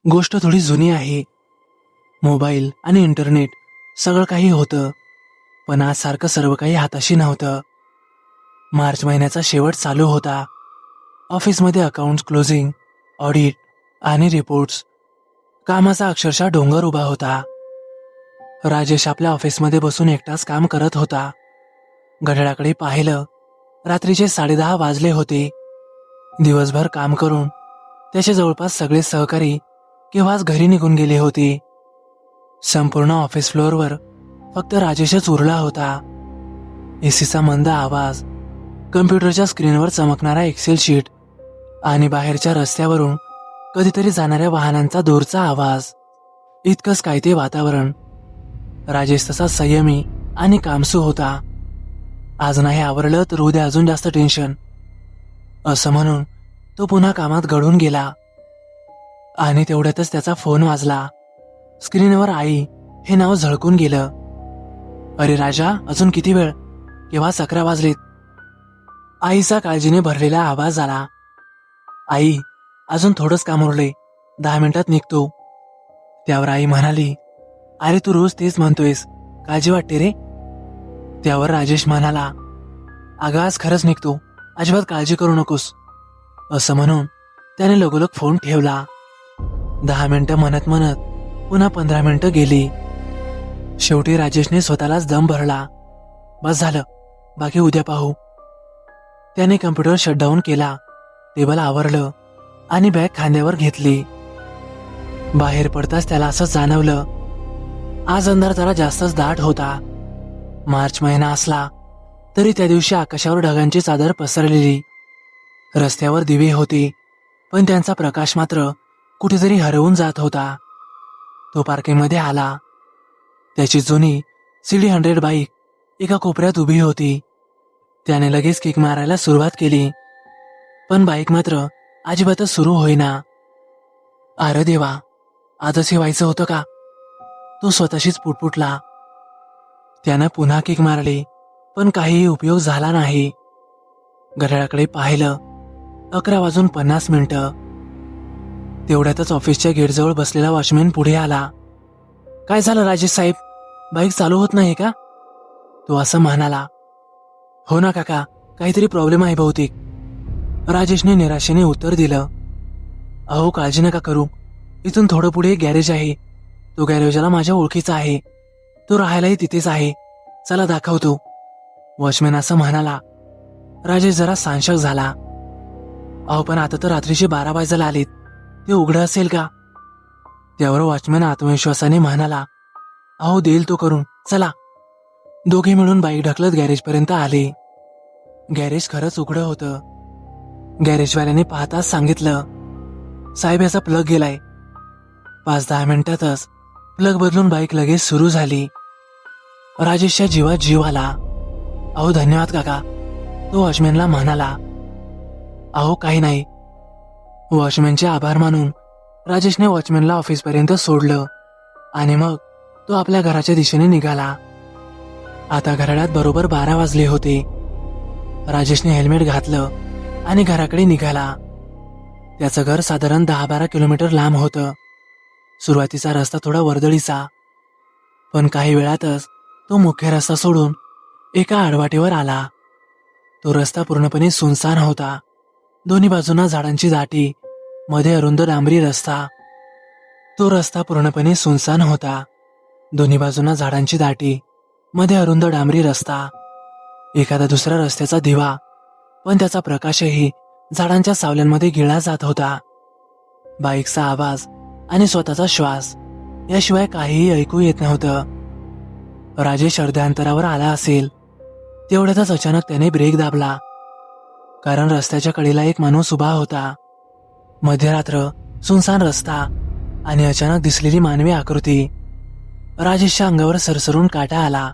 गोष्ट थोडी जुनी आहे. मोबाईल आणि इंटरनेट सगळं काही होतं, पण आज सारखं सर्व काही हाताशी नव्हतं. मार्च महिन्याचा शेवट चालू होता. ऑफिसमध्ये अकाउंट्स क्लोजिंग, ऑडिट आणि रिपोर्ट्स. कामाचा अक्षरशः डोंगर उभा होता. राजेश आपल्या ऑफिसमध्ये बसून एकटाच काम करत होता. घड्याळाकडे पाहिलं. रात्रीचे 10:30 वाजले होते. दिवसभर काम करून त्याचे जवळपास सगळे सहकारी केव्हाच घरी निघून गेले होते. संपूर्ण ऑफिस फ्लोअरवर फक्त राजेशच उरला होता. एसीचा मंद आवाज, कम्प्युटरच्या स्क्रीनवर चमकणारा एक्सेल शीट आणि बाहेरच्या रस्त्यावरून कधीतरी जाणाऱ्या वाहनांचा दूरचा आवाज. इतकंच काय ते वातावरण. राजेश तसा संयमी आणि कामसू होता. आज नाही आवरलं तर उद्या अजून जास्त टेन्शन, असं म्हणून तो पुन्हा कामात गढून गेला. आणि तेवढ्यातच त्याचा फोन वाजला. स्क्रीनवर आई हे नाव झळकून गेलं. अरे राजा, अजून किती वेळ? केव्हा 11 वाजलेत. आईचा काळजीने भरलेला आवाज आला. आई, अजून थोडंच काम उरले, 10 मिनिटात निघतो. त्यावर आई म्हणाली, अरे तू रोज तेच म्हणतोयस, काळजी वाटते रे. त्यावर राजेश म्हणाला, अगं आज खरंच निघतो, अजिबात काळजी करू नकोस. असं म्हणून त्याने लगोलग फोन ठेवला. 10 मिनिटं म्हणत म्हणत पुन्हा 15 मिनिटं गेली. शेवटी राजेशने स्वतःलाच दम भरला. बस झालं, बाकी उद्या पाहू. त्याने कम्प्युटर शटडाऊन केला, टेबल आवरलं आणि बॅग खांद्यावर घेतली. बाहेर पडताच त्याला असं जाणवलं, आज अंधार जरा जास्तच दाट होता. मार्च महिना असला तरी त्या दिवशी आकाशावर ढगांची चादर पसरलेली. रस्त्यावर दिवे होते, पण त्यांचा प्रकाश मात्र कुठेतरी हरवून जात होता. तो पार्किंगमध्ये आला. त्याची जुनी CD100 बाईक एका कोपऱ्यात उभी होती. त्याने लगेच किक मारायला सुरुवात केली, पण बाईक मात्र अजिबातच सुरू होईना. अरे देवा, आजच हे व्हायचं होतं का? तो स्वतःशीच पुटपुटला. त्यानं पुन्हा किक मारली, पण काहीही उपयोग झाला नाही. घड्याळाकडे पाहिलं, 11:50. तेवढ्यातच ऑफिसच्या गेटजवळ बसलेला वॉचमॅन पुढे आला. काय झालं राजेश साहेब, बाईक चालू होत नाही का? तो असं म्हणाला. हो ना काका, काहीतरी प्रॉब्लेम आहे बहुतेक. राजेशने निराशेने उत्तर दिलं. अहो काळजी नका करू, इथून थोडं पुढे गॅरेज आहे. तो गॅरेजला माझ्या ओळखीचा आहे. तो राहायलाही तिथेच आहे. चला दाखवतो. वॉचमॅन असं म्हणाला. राजेश जरा साशंक झाला. अहो पण आता तर रात्रीचे 12 वाजायला आलेत, ते उघडं असेल का? त्यावर वॉचमॅन आत्मविश्वासाने म्हणाला, अहो देईल तो करून, चला. दोघे मिळून बाईक ढकलत गॅरेजपर्यंत आले. गॅरेज खरंच उघडं होतं. गॅरेजवाल्याने पाहताच सांगितलं, साहेब याचा प्लग गेलाय. 5-10 मिनिटातच प्लग बदलून बाईक लगेच सुरू झाली. राजेशच्या जीवात जीव आला. अहो धन्यवाद काका, तो वॉचमॅनला म्हणाला. अहो काही नाही. वॉचमॅनचे आभार मानून राजेशने वॉचमॅनला ऑफिसपर्यंत सोडलं आणि मग तो आपल्या घराच्या दिशेने निघाला. आता घड्याळात बरोबर 12 वाजले होते. राजेशने हेल्मेट घातलं आणि घराकडे निघाला. त्याचं घर साधारण 10-12 किलोमीटर लांब होतं. सुरुवातीचा रस्ता थोडा वर्दळीचा, पण काही वेळातच तो मुख्य रस्ता सोडून एका आडवाटेवर आला. तो रस्ता पूर्णपणे सुनसान होता. दोन्ही बाजूंना झाडांची दाटी, मध्ये अरुंद डांबरी रस्ता. तो रस्ता पूर्णपणे सुनसान होता. दोन्ही बाजूंना झाडांची दाटी, मध्ये अरुंद डांबरी रस्ता. एखादा दुसरा रस्त्याचा दिवा, पण त्याचा प्रकाशही झाडांच्या सावल्यांमध्ये गिळला जात होता. बाईकचा आवाज आणि स्वतःचा श्वास याशिवाय काहीही ऐकू येत नव्हतं. राजेश अर्ध्या अंतरावर आला असेल, तेवढ्यातच अचानक त्याने ब्रेक दाबला, कारण रस्त्याच्या कडेला एक माणूस उभा होता. मध्यरात्र, सुनसान रस्ता आणि अचानक दिसलेली मानवी आकृती. राजेशच्या अंगावर सरसरून काटा आला.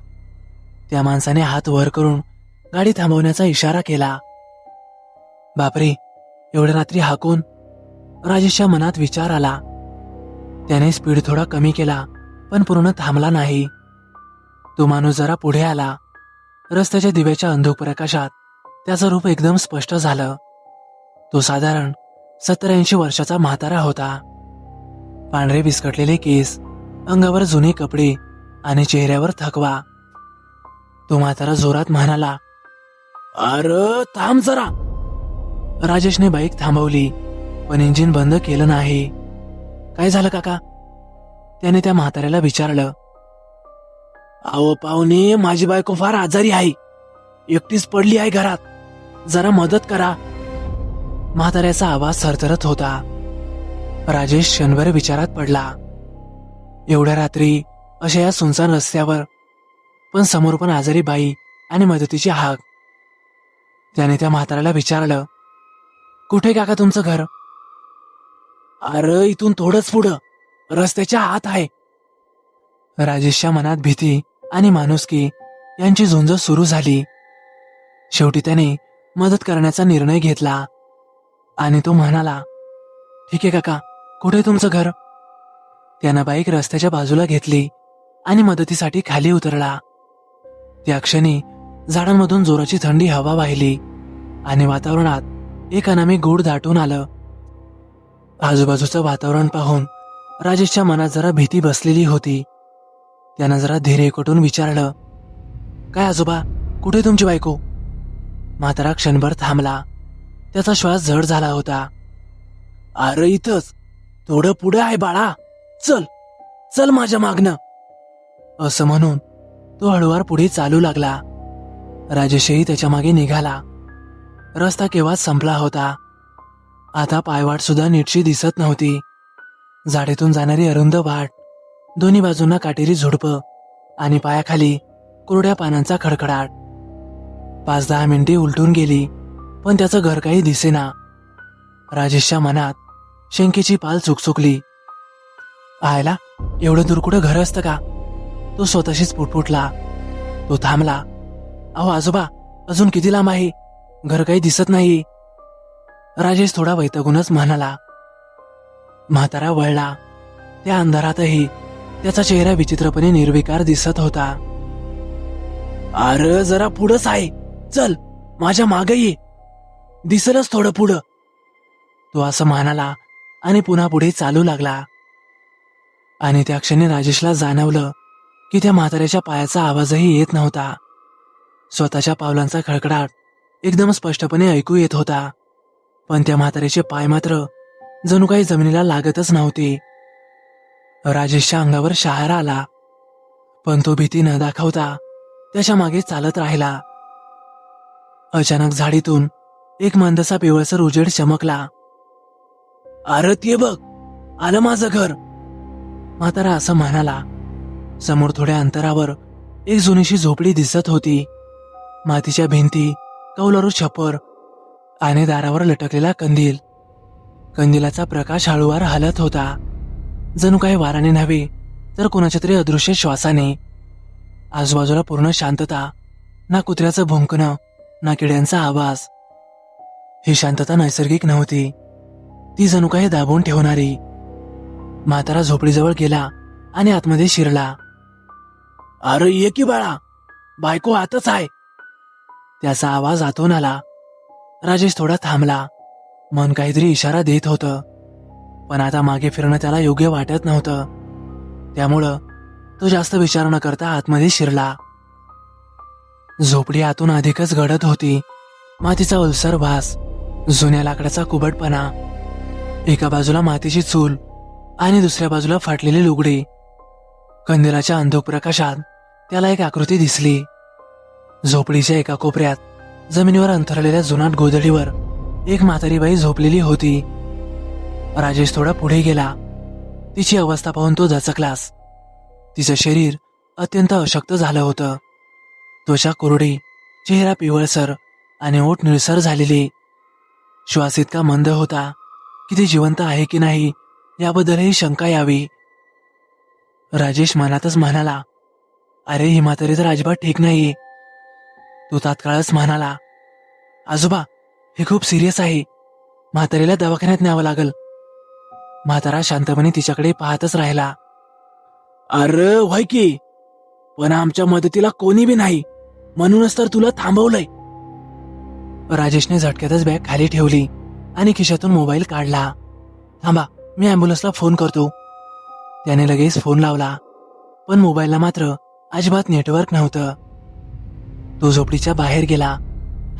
त्या माणसाने हात वर करून गाडी थांबवण्याचा इशारा केला. बापरे, एवढ्या रात्री हा कोण? राजेशच्या मनात विचार आला. त्याने स्पीड थोडा कमी केला, पण पूर्ण थांबला नाही. तो माणूस जरा पुढे आला. रस्त्याच्या दिव्याच्या अंधुक प्रकाशात त्याचं रूप एकदम स्पष्ट झालं. तो साधारण 70-80 वर्षाचा म्हातारा होता. पांढरे विस्कटलेले केस, अंगावर जुने कपडे आणि चेहऱ्यावर थकवा. तो म्हातारा जोरात म्हणाला, अरे थांब जरा. राजेशने बाईक थांबवली, पण इंजिन बंद केलं नाही. काय झालं काका? त्याने त्या म्हाताऱ्याला विचारलं. अहो पाहुणे, माझी बायको फार आजारी आहे, एकटीच पडली आहे घरात, जरा मदत करा. म्हाताऱ्याचा आवाज थरथरत होता. राजेश क्षणभर विचारात पडला. एवढ्या रात्री अशा या सुनसान रस्त्यावर, पण समोर पण आजारी बाई आणि मदतीची हाक. त्याने त्या म्हाताऱ्याला विचारलं, कुठे काका तुमचं घर? अरे इथून थोडंच पुढं, रस्त्याच्या आत आहे. राजेशच्या मनात भीती आणि माणुसकी यांची झुंज सुरू झाली. शेवटी त्याने मदत करण्याचा निर्णय घेतला आणि तो म्हणाला, ठीक आहे काका, कुठे तुमचं घर? त्यानं बाईक रस्त्याच्या बाजूला घेतली आणि मदतीसाठी खाली उतरला. त्या क्षणी झाडांमधून जोराची थंडी हवा वाहिली आणि वातावरणात एक अनामी गूढ दाटून आलं. आजूबाजूचं वातावरण पाहून राजेशच्या मनात जरा भीती बसलेली होती. त्यानं जरा धीर एकवटून विचारलं, काय आजोबा, कुठे तुमची बायको? म्हातारा क्षणभर थांबला. त्याचा श्वास जड झाला होता. अरे इथंच, थोडं पुढे आहे बाळा, चल चल माझ्या मागणं. असं म्हणून तो हळूवार पुढे चालू लागला. राजेशही त्याच्या मागे निघाला. रस्ता केव्हाच संपला होता. आता पायवाट सुद्धा नीटशी दिसत नव्हती. झाडीतून जाणारी अरुंद वाट, दोन्ही बाजूंना काटेरी झुडपं आणि पायाखाली कोरड्या पानांचा खडखडाट. 5-10 मिनिटे उलटून गेली, पण त्याचं घर काही दिसेना. राजेशच्या मनात शंकेची पाल चुकचुकली. आयला, एवढं दूर कुठं घर असतं का? तो स्वतःशीच पुटपुटला. तो थांबला. अहो आजोबा, अजून किती लांब आहे? घर काही दिसत नाही. राजेश थोडा वैतागूनच म्हणाला. म्हातारा वळला. त्या अंधारातही त्याचा चेहरा विचित्रपणे निर्विकार दिसत होता. अरे जरा पुढंच आहे, चल माझ्या मागे ये, दिसलच थोडं पुढं. तो असं म्हणाला आणि पुन्हा पुढे चालू लागला. आणि त्या क्षणी राजेशला जाणवलं की त्या म्हाताऱ्याच्या पायाचा आवाजही येत नव्हता. स्वतःच्या पावलांचा खडखडाट एकदम स्पष्टपणे ऐकू येत होता, पण त्या म्हाताऱ्याचे पाय मात्र जणू काही जमिनीला लागतच नव्हते. राजेशच्या अंगावर शहारा आला, पण तो भीती न दाखवता त्याच्या मागे चालत राहिला. अचानक झाडीतून एक मंदसा पिवळसर उजेड चमकला. अरे ते बघ, आलं माझं घर, म्हातारा असं म्हणाला. समोर थोड्या अंतरावर एक जुनीशी झोपडी दिसत होती. मातीच्या भिंती, कौलारू छप्पर आणि दारावर लटकलेला कंदील. कंदिलाचा प्रकाश हळूवार हलत होता, जणू काही वाराने नव्हे तर कोणाच्या तरी अदृश्य श्वासाने. आजूबाजूला पूर्ण शांतता, ना कुत्र्याचं भुंकणं, ना किड्यांचा आवाज. ही शांतता नैसर्गिक नव्हती, ती जणू काही दाबून ठेवणारी. म्हातारा झोपडीजवळ गेला आणि आतमध्ये शिरला. अरे ये की बाळा, बायको आतच आहे. त्याचा आवाज आतून आला. राजेश थोडा थांबला. मन काहीतरी इशारा देत होतं, पण आता मागे फिरणं त्याला योग्य वाटत नव्हतं. त्यामुळं तो जास्त विचार न करता आतमध्ये शिरला. झोपडी आतून अधिकच गडद होती. मातीचा ओलसर वास, जुन्या लाकडाचा कुबटपणा. एका बाजूला मातीची चूल आणि दुसऱ्या बाजूला फाटलेली लुगडी. कंदिलाच्या अंधुक प्रकाशात त्याला एक आकृती दिसली. झोपडीच्या एका कोपऱ्यात जमिनीवर अंथरलेल्या जुनाट गोधडीवर एक म्हातारी बाई झोपलेली होती. राजेश थोडा पुढे गेला. तिची अवस्था पाहून तो दचकलास. तिचं शरीर अत्यंत अशक्त झालं होतं. त्वचा कोरडी, चेहरा पिवळसर आणि ओठ निळसर झालेली. श्वास इतका मंद होता की ती जिवंत आहे की नाही याबद्दलही शंका यावी. राजेश मनातच म्हणाला, अरे ही म्हातारी तर अजिबात ठीक नाहीये. तो तात्काळच म्हणाला, आजोबा हे खूप सिरियस आहे, म्हातारीला दवाखान्यात न्यावं लागल. म्हातारा शांतपणे तिच्याकडे पाहतच राहिला. अरे व्हय की, पण आमच्या मदतीला कोणी बी नाही, म्हणूनच तर तुला थांबवलंय. राजेशने झटक्यातच बॅग खाली ठेवली आणि खिशातून मोबाईल काढला. थांबा, मी ॲम्ब्युलन्सला फोन करतो, त्याने लगेच फोन लावला, पण मोबाईलला मात्र अजिबात नेटवर्क नव्हतं. तो झोपडीच्या बाहेर गेला,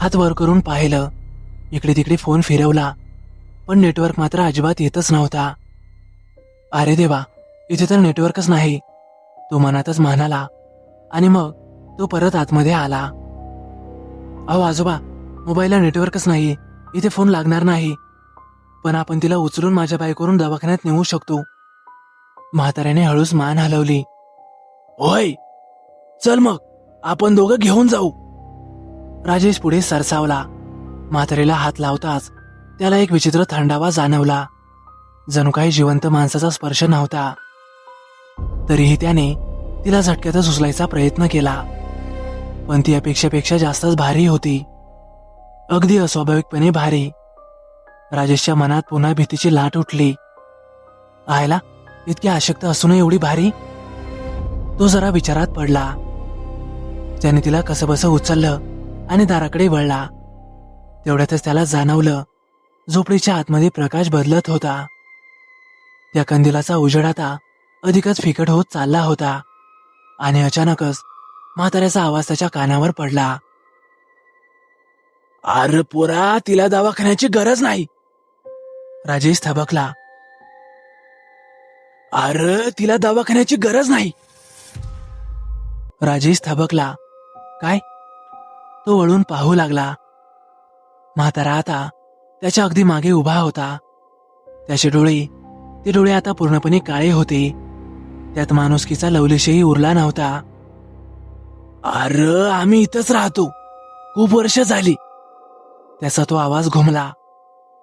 हात वर करून पाहिलं, इकडे तिकडे फोन फिरवला, पण नेटवर्क मात्र अजिबात येतच नव्हता. अरे देवा, इथे तर नेटवर्कच नाही, तो मनातच म्हणाला. आणि मग तो परत आतमध्ये आला. अहो आजोबा, मोबाईलला नेटवर्कच नाही, इथे फोन लागणार नाही, पण आपण तिला उचलून माझ्या बाईकवरून दवाखान्यात नेऊ शकतो. म्हाताऱ्याने हळूच मान हलवली. होय, चल मग आपण दोघं घेऊन जाऊ. राजेश पुढे सरसावला. म्हातारीला हात लावताच त्याला एक विचित्र थंडावा जाणवला, जणू काही जिवंत माणसाचा स्पर्श नव्हता. तरीही त्याने तिला झटक्यातच उचलायचा प्रयत्न केला, पण ती अपेक्षेपेक्षा जास्तच भारी होती, अगदी अस्वाभाविकपणे भारी. राजेशच्या मनात पुन्हा भीतीची लाट उठली. आयला, इतकी अशक्त असूनही एवढी भारी? तो जरा विचारात पडला. त्याने तिला कसंबसं उचललं आणि दाराकडे वळला. तेवढ्यातच त्याला जाणवलं, झोपडीच्या आतमध्ये प्रकाश बदलत होता. त्या कंदिलाचा उजेड आता अधिकच फिकट होत चालला होता आणि अचानकच म्हाताऱ्याचा आवाज त्याच्या कानावर पडला. अरे पोरा, तिला दवाखान्याची गरज नाही. राजेश थबकला. अरे तिला दवाखान्याची गरज नाही. राजेश थबकला. काय? तो वळून पाहू लागला. म्हातारा आता त्याच्या अगदी मागे उभा होता. त्याचे ते डोळे आता पूर्णपणे काळे होते. त्यात माणुसकीचा लवलेशही उरला नव्हता. अरे आम्ही इथंच राहतो, खूप वर्ष झाली. त्याचा तो आवाज घुमला.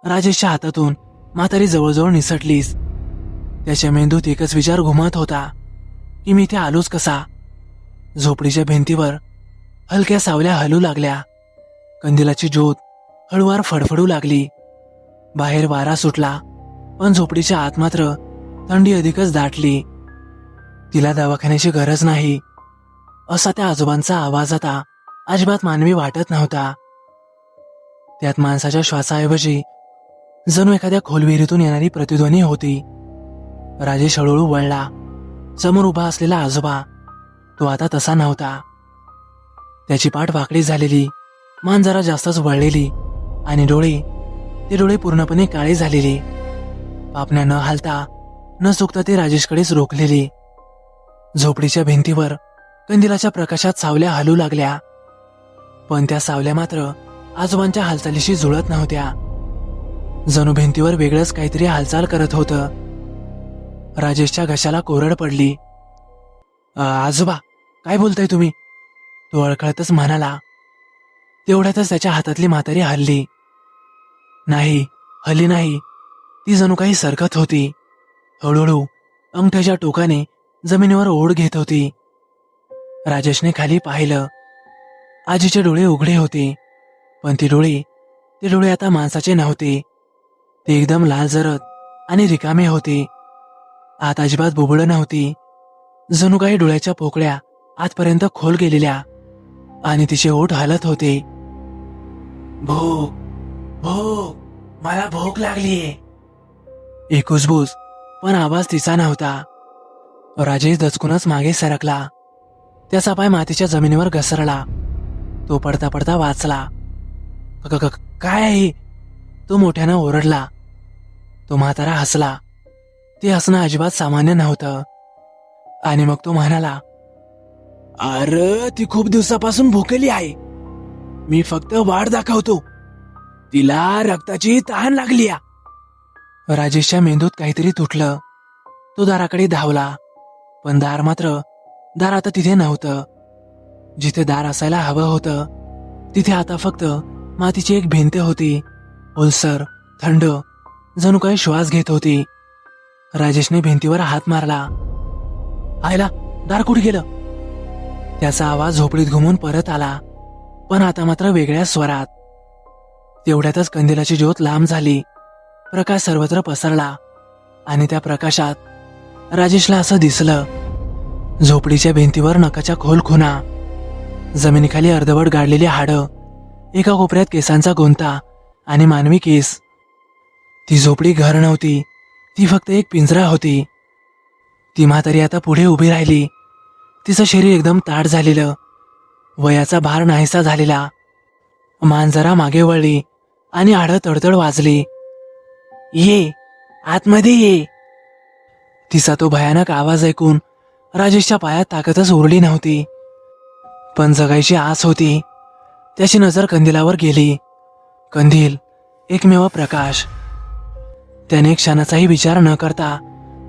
राजेशच्या हातातून म्हातारी जवळजवळ निसटलीच. त्याच्या मेंदूत एकच विचार घुमत होता की मी इथे आलोच कसा. झोपडीच्या भिंतीवर हलक्या सावल्या हलू लागल्या. कंदिलाची ज्योत हळूवार फडफडू लागली. बाहेर वारा सुटला, पण झोपडीच्या आत मात्र थंडी अधिकच दाटली. तिला दवाखान्याची गरज नाही, असा त्या आजोबांचा आवाज आता अजिबात मानवी वाटत नव्हता. त्यात माणसाच्या श्वासाऐवजी जणू एखाद्या खोलविहिरीतून येणारी प्रतिध्वनी होती. राजेश हळूहळू वळला. समोर उभा असलेला आजोबा, तो आता तसा नव्हता. त्याची पाठ वाकडी झालेली, मान जरा जास्तच वळलेली आणि ते डोळे पूर्णपणे काळे झालेले. पापण्या न हालता न चुकता ते राजेशकडेच रोखलेली. झोपडीच्या भिंतीवर कंदिलाच्या प्रकाशात सावल्या हलू लागल्या, पण त्या सावल्या मात्र आजोबांच्या हालचालीशी जुळत नव्हत्या. जणू भिंतीवर वेगळंच काहीतरी हालचाल करत होतं. राजेशच्या घशाला कोरड पडली. आजोबा, काय बोलताय तुम्ही? तो अडखळतच म्हणाला. तेवढ्यातच त्याच्या हातातली म्हातारी हलली. नाही, हल्ली नाही, ती जणू काही सरकत होती. हळूहळू अंगठ्याच्या टोकाने जमिनीवर ओढ घेत होती. राजेशने खाली पाहिलं. आजीचे डोळे उघडे होते, पण ते डोळे आता माणसाचे नव्हते. ते एकदम लाल जरद आणि रिकामे होते. आत अजिबात बुबुळं नव्हती. जणू काही डोळ्याच्या पोकळ्या आतपर्यंत खोल गेलेल्या आणि तिचे ओठ हालत होते. भूक भूक, मला भूक लागलीये. एक कुजबूज, पण आवाज तिचा नव्हता. राजेश दचकूनच मागे सरकला. त्याचा पाय मातीच्या जमिनीवर घसरला. तो पडता पडता वाचला. काय आहे? तो मोठ्यानं ओरडला. तो म्हातारा हसला. ते हसणं अजिबात सामान्य नव्हतं. आणि मग तो म्हणाला, अरे ती खूप दिवसापासून भुकेली आहे. मी फक्त वाट दाखवतो, तिला रक्ताची तहान लागली. राजेशच्या मेंदूत काहीतरी तुटलं. तो दाराकडे धावला, पण दार आता तिथे नव्हतं. जिथे दार असायला हवं होतं तिथे आता फक्त मातीची एक भिंत होती, ओलसर, थंड, जणू काही श्वास घेत होती. राजेशने भिंतीवर हात मारला. आयला, दार कुठे गेलं? त्याचा आवाज झोपडीत घुमून परत आला, पण आता मात्र वेगळ्या स्वरात. तेवढ्यातच कंदिलाची ज्योत लांब झाली. प्रकाश सर्वत्र पसरला आणि त्या प्रकाशात राजेशला असं दिसलं, झोपडीच्या भिंतीवर नखाच्या खोल खुणा, जमिनीखाली अर्धवट गाडलेली हाडं, एका कोपऱ्यात केसांचा गोंता आणि मानवी केस. ती झोपडी घर नव्हती, ती फक्त एक पिंजरा होती. ती म्हातारी आता पुढे उभी राहिली. तिचं शरीर एकदम ताठ झालेलं, वयाचा भार नाहीसा झालेला. मान जरा मागे वळली आणि आडं तडतड वाजली. ये, आतमध्ये ये. तिचा तो भयानक आवाज ऐकून राजेशच्या पायात ताकदच उरली नव्हती. पण जगायची आस होती. त्याची नजर कंदिलावर गेली. कंदील, एकमेव प्रकाश. त्याने क्षणाचाही विचार न करता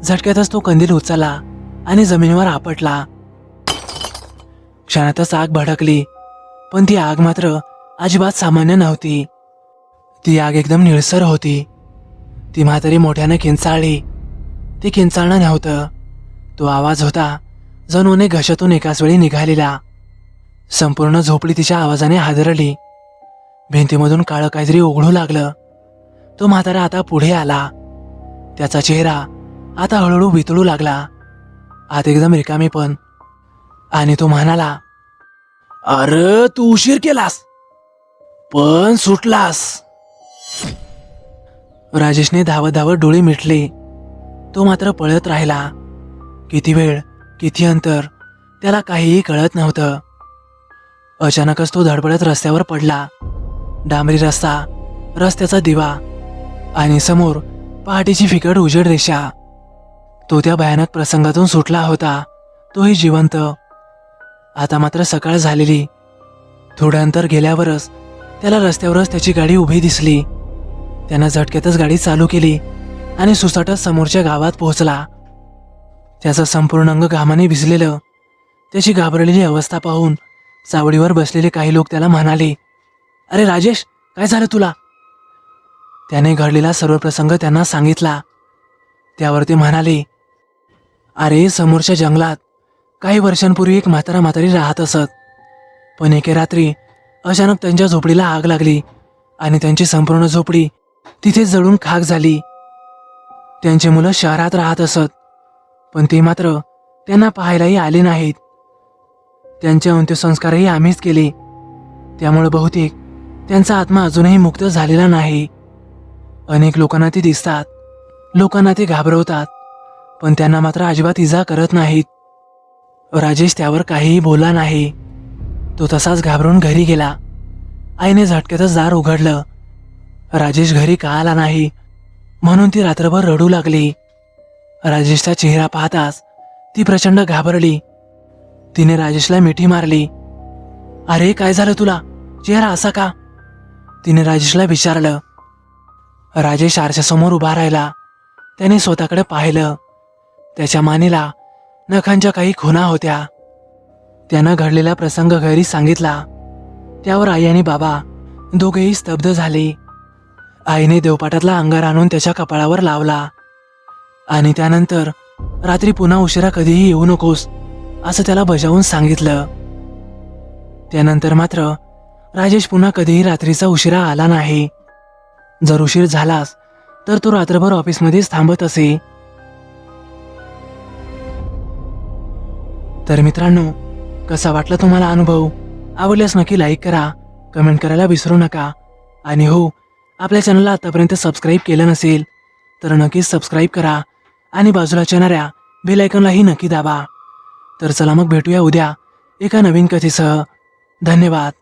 झटक्यातच तो कंदील उचलला आणि जमिनीवर आपटला. क्षणातच आग भडकली, पण ती आग मात्र अजिबात सामान्य नव्हती. ती आग एकदम निळसर होती. ती म्हातारी मोठ्याने किंचाळली. ते किंचाळणं नव्हतं, तो आवाज होता जणू अनेक घशातून एकाच वेळी निघालेला. संपूर्ण झोपडी तिच्या आवाजाने हादरली. भिंतीमधून काळं काहीतरी ओघळू लागलं. तो म्हातारा आता पुढे आला. त्याचा चेहरा आता हळूहळू वितळू लागला. आत एकदम रिकामी आणि तो म्हणाला, अरे तू उशीर केलास, पण सुटलास. राजेशने धावत धावत डोळे मिटले. तो मात्र पळत राहिला. किती वेळ, किती अंतर, त्याला काहीही कळत नव्हतं. अचानकच तो धडपडत रस्त्यावर पडला. डांबरी रस्ता, रस्त्याचा दिवा आणि समोर पहाटेची फिकट उजेड रेषा. तो त्या भयानक प्रसंगातून सुटला होता, तोही जिवंत. आता मात्र सकाळ झालेली. थोडं अंतर गेल्यावरच त्याला रस्त्यावरच त्याची गाडी उभी दिसली. त्यानं झटक्यातच गाडी चालू केली आणि सुसाटच समोरच्या गावात पोहोचला. त्याचं संपूर्ण अंग घामाने भिजलेलं. त्याची घाबरलेली अवस्था पाहून चावडीवर बसलेले काही लोक त्याला म्हणाले, अरे राजेश, काय झालं तुला? त्याने घडलेला सर्व प्रसंग त्यांना सांगितला. त्यावर ते म्हणाले, अरे समोरच्या जंगलात काही वर्षांपूर्वी एक म्हातारी राहत असत. पण एके रात्री अचानक त्यांच्या झोपडीला आग लागली आणि त्यांची संपूर्ण झोपडी तिथेच जळून खाक झाली. त्यांची मुलं शहरात राहत असत, पण ते मात्र त्यांना पाहायलाही आले नाहीत. त्यांचे अंत्यसंस्कारही आम्हीच केले. त्यामुळे बहुतेक त्यांचा आत्मा अजूनही मुक्त झालेला नाही. अनेक लोकांना ते दिसतात, लोकांना ते घाबरवतात, पण त्यांना मात्र अजिबात इजा करत नाहीत. राजेश त्यावर काहीही बोलला नाही. तो तसाच घाबरून घरी गेला. आईने झटक्यातच दार उघडलं. राजेश घरी का आला नाही म्हणून ती रात्रभर रडू लागली. राजेशचा चेहरा पाहताच ती प्रचंड घाबरली. तिने राजेशला मिठी मारली. अरे काय झालं तुला, चेहरा असा का? तिने राजेशला विचारलं. राजेश आरशासमोर उभा राहिला. त्याने स्वतःकडे पाहिलं. त्याच्या मानेला नखांच्या काही खुणा होत्या. त्यानं घडलेला प्रसंग घरी सांगितला. त्यावर आई आणि बाबा दोघेही स्तब्ध झाले. आईने देवपाटातला अंगार आणून त्याच्या कपाळावर लावला आणि त्यानंतर रात्री पुन्हा उशिरा कधीही येऊ नकोस असं त्याला बजावून सांगितलं. त्यानंतर मात्र राजेश पुन्हा कधीही रात्रीचा उशिरा आला नाही. जर उशीर झालास तर तो रात्रभर ऑफिसमध्येच थांबत असे. तर मित्रांनो, कसा वाटला तुम्हाला अनुभव? आवडल्यास नक्की लाईक करा, कमेंट करायला विसरू नका. आणि हो, आपल्या चॅनलला आतापर्यंत सबस्क्राईब केलं नसेल तर नक्कीच सबस्क्राईब करा आणि बाजूला येणाऱ्या बेल आयकॉनलाही नक्की दाबा. तर चला मग भेटूया उद्या एका नवीन कथेसह. धन्यवाद.